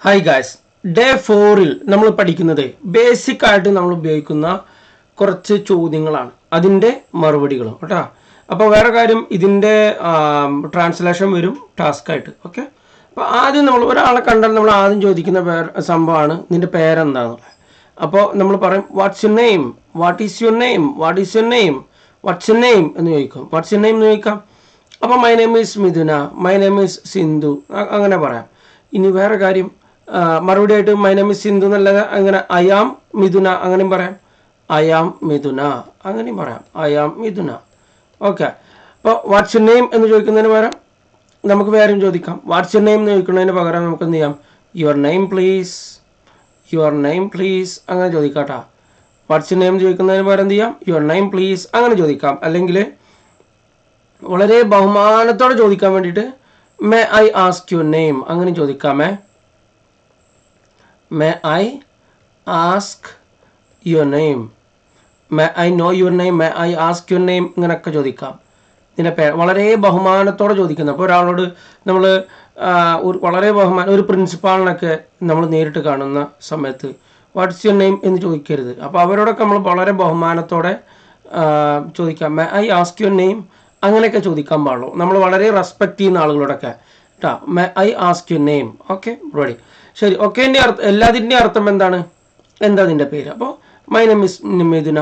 Hi guys, day 4 നമ്മൾ പഠിക്കുന്നത് basic ആയിട്ട് നമ്മൾ ഉപയോഗിക്കുന്ന കുറച്ച് ചോദ്യങ്ങളാണ്, അതിൻ്റെ മറുപടികളും കേട്ടോ. അപ്പോൾ വേറെ കാര്യം, ഇതിൻ്റെ ട്രാൻസ്ലേഷൻ വരും ടാസ്ക് ആയിട്ട്. ഓക്കെ, അപ്പോൾ ആദ്യം നമ്മൾ ഒരാളെ കണ്ടാൽ നമ്മൾ ആദ്യം ചോദിക്കുന്ന സംഭവമാണ് നിൻ്റെ പേരെന്താണെന്നുള്ളത്. അപ്പോൾ നമ്മൾ പറയും what's your name, what is your name, what is your name, what's your name എന്ന് ചോദിക്കും. വാട്ട്സ് യുവർ നെയിം എന്ന് ചോദിക്കാം. അപ്പോൾ my name is Mithuna, my name is Sindhu, അങ്ങനെ പറയാം. ഇനി വേറെ കാര്യം, മറുപടി ആയിട്ട് മൈ നെയിം ഈസ് സിന്ധു എന്നല്ല, അങ്ങനെ ഐ ആം മിഥുന അങ്ങനെയും പറയാം. ഐ ആം മിഥുന അങ്ങനെയും പറയാം. I am Mithuna. ഓക്കെ, അപ്പോൾ വാട്ട്സ് യുവർ നെയിം എന്ന് ചോദിക്കുന്നതിന് പകരം നമുക്ക് വേറെയും ചോദിക്കാം. വാട്ട്സ് യുവർ നെയിം എന്ന് ചോദിക്കുന്നതിന് പകരം നമുക്ക് എന്ത് ചെയ്യാം? Your name please, your name please അങ്ങനെ ചോദിക്കാം കേട്ടോ. വാട്ട്സ് യുവർ നെയിം ചോദിക്കുന്നതിന് പകരം എന്ത് ചെയ്യാം? യുവർ നെയിം പ്ലീസ് അങ്ങനെ ചോദിക്കാം. അല്ലെങ്കിൽ വളരെ ബഹുമാനത്തോടെ ചോദിക്കാൻ വേണ്ടിയിട്ട് may I ask your name അങ്ങനെ ചോദിക്കാമേ. May I ask your name, may I know your name, may I ask your name ഇങ്ങനെയൊക്കെ ചോദിക്കാം. ഇതിൻ്റെ വളരെ ബഹുമാനത്തോടെ ചോദിക്കുന്നത്. അപ്പോൾ ഒരാളോട് നമ്മൾ വളരെ ഒരു പ്രിൻസിപ്പാളിനൊക്കെ നമ്മൾ നേരിട്ട് കാണുന്ന സമയത്ത് വാട്ട്സ് യുവർ നെയിം എന്ന് ചോദിക്കരുത്. അപ്പോൾ അവരോടൊക്കെ നമ്മൾ വളരെ ബഹുമാനത്തോടെ ചോദിക്കാം. May I ask your name അങ്ങനെയൊക്കെ ചോദിക്കാൻ പാടുള്ളൂ, നമ്മൾ വളരെ റെസ്പെക്റ്റ് ചെയ്യുന്ന ആളുകളോടൊക്കെ കേട്ടോ. May I ask your name. Okay, ready. ശരി, ഓക്കേൻ്റെ അർത്ഥം, എല്ലാത്തിൻ്റെ അർത്ഥം എന്താണ്? എന്താ നിൻ്റെ പേര്? അപ്പോൾ my name is Mithuna,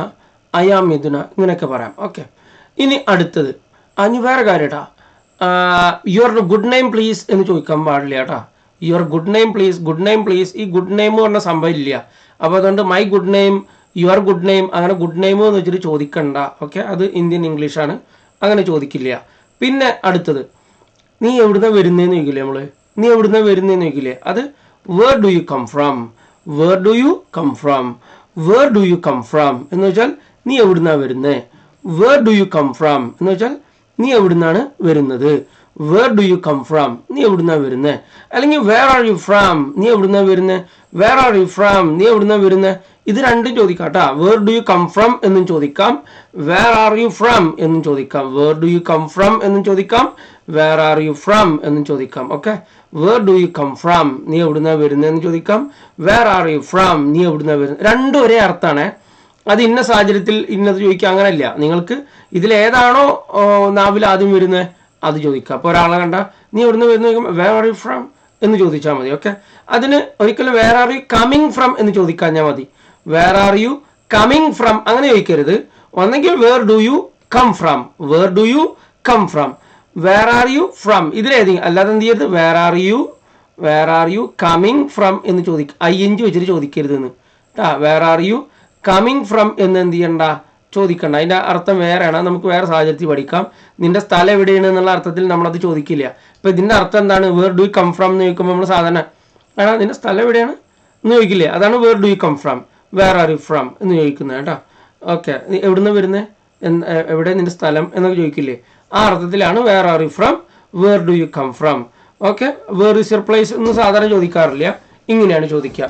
I am Mithuna ഇങ്ങനെയൊക്കെ പറയാം. ഓക്കെ, ഇനി അടുത്തത് ഇനി വേറെ കാര്യം കേട്ടാ, യുവർ ഗുഡ് നെയിം പ്ലീസ് എന്ന് ചോദിക്കാൻ പാടില്ല കേട്ടാ. Your good name please, good name please, ഈ ഗുഡ് നെയിം പറഞ്ഞ സംഭവം ഇല്ല. അപ്പോൾ അതുകൊണ്ട് my good name, your good name അങ്ങനെ ഗുഡ് നെയിം എന്ന് വെച്ചിട്ട് ചോദിക്കണ്ട. ഓക്കെ, അത് ഇന്ത്യൻ ഇംഗ്ലീഷാണ്, അങ്ങനെ ചോദിക്കില്ല. പിന്നെ അടുത്തത്, നീ എവിടുന്ന വരുന്നതെന്ന് ചോദിക്കില്ലേ നമ്മൾ? നീ എവിടുന്ന വരുന്നതെന്ന് ചോദിക്കില്ലേ? അത് where do you come from, where do you come from, where do you come from എന്ന് വെച്ചാൽ നീ എവിടുന്നാ വരുന്നത്. Where do you come from എന്ന് വെച്ചാൽ നീ എവിടുന്നാണ് വരുന്നത്. Where do you come from, നീ എവിടുന്നാ വരുന്നത്. അല്ലെങ്കിൽ വേർ ആർ യു ഫ്രം, നീ എവിടുന്നാ വരുന്നത്. വേർ ആർ യു ഫ്രം, നീ എവിടുന്നാ വരുന്നത്. ഇത് രണ്ടും ചോദിക്കാം കേട്ടോ. Where do you come from എന്നും ചോദിക്കാം, വേർ ആർ യു ഫ്രം എന്നും ചോദിക്കാം. Where do you come from എന്നും ചോദിക്കാം, വേർ ആർ യു ഫ്രം എന്നും ചോദിക്കാം. Okay, where do you come from, നീ എവിടുന്നാ വരുന്നതെന്ന് ചോദിക്കാം. വേർ ആർ യു ഫ്രം, നീ എവിടുന്നാ വരുന്നത്. രണ്ടും ഒരേ അർത്ഥമാണ്. അത് ഇന്ന സാഹചര്യത്തിൽ ഇന്നത് ചോദിക്കുക അങ്ങനെയല്ല. നിങ്ങൾക്ക് ഇതിലേതാണോ നാവിൽ ആദ്യം വരുന്നത് അത് ചോദിക്കുക. അപ്പോൾ ഒരാളെ കണ്ട നീ എവിടുന്ന് വരുന്ന വേർ ആർ യു ഫ്രം എന്ന് ചോദിച്ചാൽ മതി. ഓക്കെ, അതിന് ഒരിക്കലും where are you coming from എന്ന് ചോദിക്കാഞ്ഞാൽ മതി. Where are you coming from അങ്ങനെ ചോദിക്കരുത്. ഒന്നെങ്കിൽ where do you come from, where do you come from, where are you from ഇതിലേതെങ്കിലും. അല്ലാതെ എന്ത് ചെയ്യരുത്, where are you coming from എന്ന് ചോദിക്കുക, ING വെച്ചിട്ട് ചോദിക്കരുത് എന്ന് കേട്ടാ. Where are you coming from എന്ന് എന്ത് ചെയ്യണ്ട, ചോദിക്കണ്ട. അതിൻ്റെ അർത്ഥം വേറെയാണ്, നമുക്ക് വേറെ സാഹചര്യത്തിൽ പഠിക്കാം. നിന്റെ സ്ഥലം എവിടെയാണ് എന്നുള്ള അർത്ഥത്തിൽ നമ്മളത് ചോദിക്കില്ല. ഇപ്പം ഇതിൻ്റെ അർത്ഥം എന്താണ്? Where do you come from എന്ന് ചോദിക്കുമ്പോൾ നമ്മൾ സാധാരണ നിന്റെ സ്ഥലം എവിടെയാണ് എന്ന് ചോദിക്കില്ലേ, അതാണ് where do you come from, where are you from എന്ന് ചോദിക്കുന്നത് കേട്ടോ. ഓക്കെ, എവിടുന്ന് വരുന്നത്, എവിടെ നിന്റെ സ്ഥലം എന്നൊക്കെ ചോദിക്കില്ലേ, ആ അർത്ഥത്തിലാണ് where are you from, where do you come from. Okay, where is your place എന്ന് സാധാരണ ചോദിക്കാറില്ല, ഇങ്ങനെയാണ് ചോദിക്കുക.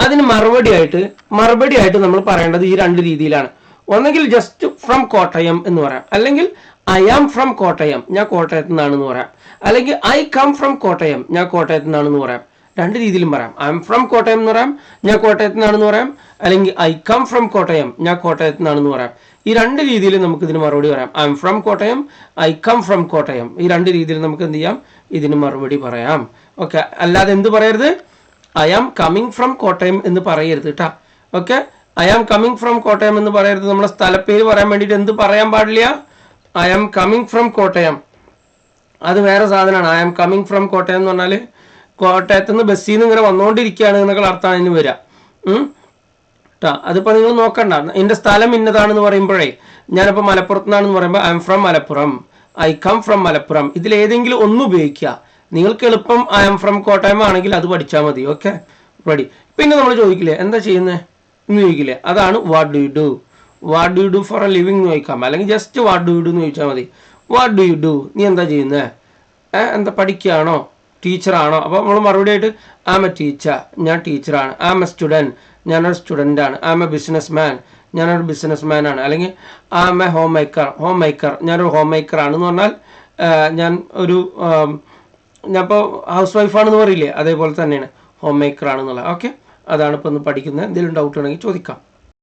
അതിന് മറുപടിയായിട്ട് നമ്മൾ പറയേണ്ടത് ഈ രണ്ട് രീതിയിലാണ്. ഒന്നെങ്കിൽ ജസ്റ്റ് ഫ്രം കോട്ടയം എന്ന് പറയാം, അല്ലെങ്കിൽ ഐ ആം ഫ്രം കോട്ടയം, ഞാൻ കോട്ടയത്ത് നിന്നാണെന്ന് പറയാം. അല്ലെങ്കിൽ ഐ കം ഫ്രം കോട്ടയം, ഞാൻ കോട്ടയത്ത് നിന്നാണെന്ന് പറയാം. രണ്ട് രീതിയിലും പറയാം. ഐ എം ഫ്രം കോട്ടയം എന്ന് പറയാം, ഞാൻ കോട്ടയത്ത് നിന്നാണെന്ന് പറയാം. അല്ലെങ്കിൽ ഐ കം ഫ്രം കോട്ടയം, ഞാൻ കോട്ടയത്ത് നിന്നാണെന്ന് പറയാം. ഈ രണ്ട് രീതിയിൽ നമുക്ക് ഇതിന് മറുപടി പറയാം. I am from Kottayam, I come from Kottayam, ഈ രണ്ട് രീതിയിൽ നമുക്ക് എന്ത് ചെയ്യാം, ഇതിന് മറുപടി പറയാം. ഓക്കെ, അല്ലാതെ എന്ത് പറയരുത്, I am coming from Kottayam എന്ന് പറയരുത് കേട്ടോ. Okay, I am coming from Kottayam എന്ന് പറയരുത്. നമ്മുടെ സ്ഥലപ്പേര് പറയാൻ വേണ്ടിയിട്ട് എന്ത് പറയാൻ പാടില്ല, I am coming from Kottayam, അത് വേറെ സാധനമാണ്. I am coming from Kottayam എന്ന് പറഞ്ഞാൽ കോട്ടയത്ത് നിന്ന് ബസ്സിൽ നിന്ന് ഇങ്ങനെ വന്നുകൊണ്ടിരിക്കുകയാണ് എന്നൊക്കെ അർത്ഥമാണ് അതിന് വരിക കേട്ടോ. അതിപ്പോൾ നിങ്ങൾ നോക്കണ്ട. എൻ്റെ സ്ഥലം ഇന്നതാണെന്ന് പറയുമ്പോഴേ, ഞാനിപ്പോൾ മലപ്പുറത്ത് നിന്നാണെന്ന് പറയുമ്പോൾ I am from Malappuram, I come from Malappuram, ഇതിലേതെങ്കിലും ഒന്ന് ഉപയോഗിക്കുക. നിങ്ങൾക്ക് എളുപ്പം ഐ എം ഫ്രം കോട്ടയം ആണെങ്കിൽ അത് പഠിച്ചാൽ മതി. Okay, ready. പിന്നെ നമ്മൾ ചോദിക്കില്ലേ എന്താ ചെയ്യുന്നത് എന്ന് ചോദിക്കില്ലേ, അതാണ് what do you do. What do you do for A living എന്ന് ചോദിക്കാം, അല്ലെങ്കിൽ just what do you do എന്ന് ചോദിച്ചാൽ മതി. വാട്ട് ഡു യു ഡു, നീ എന്താ ചെയ്യുന്നത്, എന്താ പഠിക്കുകയാണോ, ടീച്ചറാണോ? അപ്പോൾ നമ്മൾ മറുപടി ആയിട്ട് ഐ ആം എ ടീച്ചർ, ഞാൻ ടീച്ചറാണ്. ഐ ആം എ സ്റ്റുഡൻറ്റ്, ഞാനൊരു സ്റ്റുഡൻ്റാണ്. I am a businessman, ഞാനൊരു ബിസിനസ് മാനാണ്. അല്ലെങ്കിൽ I am a homemaker, ഞാനൊരു ഹോം മേക്കറാണെന്ന് പറഞ്ഞാൽ ഞാൻ ഒരു ഞാനിപ്പോൾ ഹൗസ് വൈഫാണെന്ന് പറയില്ലേ, അതേപോലെ തന്നെയാണ് ഹോം മേക്കർ ആണെന്നുള്ളത്. ഓക്കെ, അതാണ് ഇപ്പോൾ ഒന്ന് പഠിക്കുന്നത്. എന്തെങ്കിലും ഡൗട്ട് ഉണ്ടെങ്കിൽ ചോദിക്കാം.